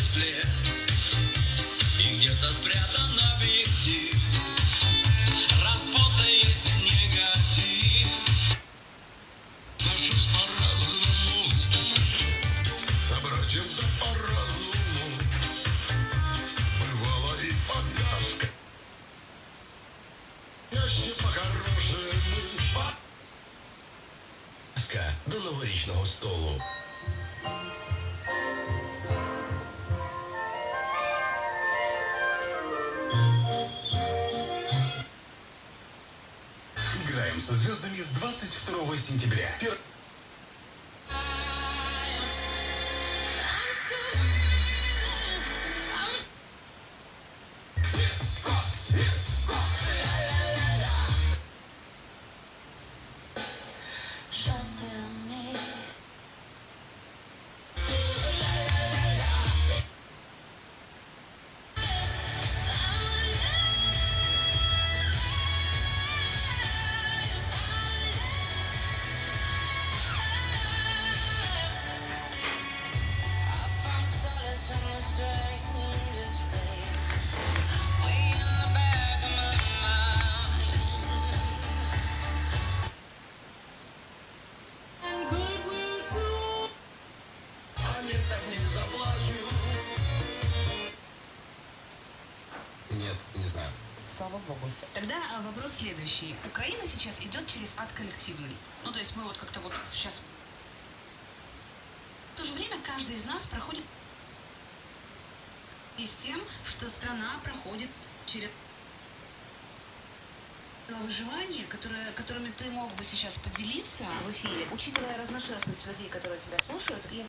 след, и где-то спрятан объектив. Развода есть негатив. Ношусь по-разному, собратьев да по-разному. Бывало и погаска, яще по-хорошему. Погаска до новорічного столу. Играем со звездами с 22 сентября. Нет, не знаю. Слава богу. Тогда вопрос следующий. Украина сейчас идет через ад коллективный. Ну, то есть мы вот как-то вот сейчас... В то же время каждый из нас проходит и с тем, что страна проходит через выживание, которыми ты мог бы сейчас поделиться в эфире, учитывая разношерстность людей, которые тебя слушают, и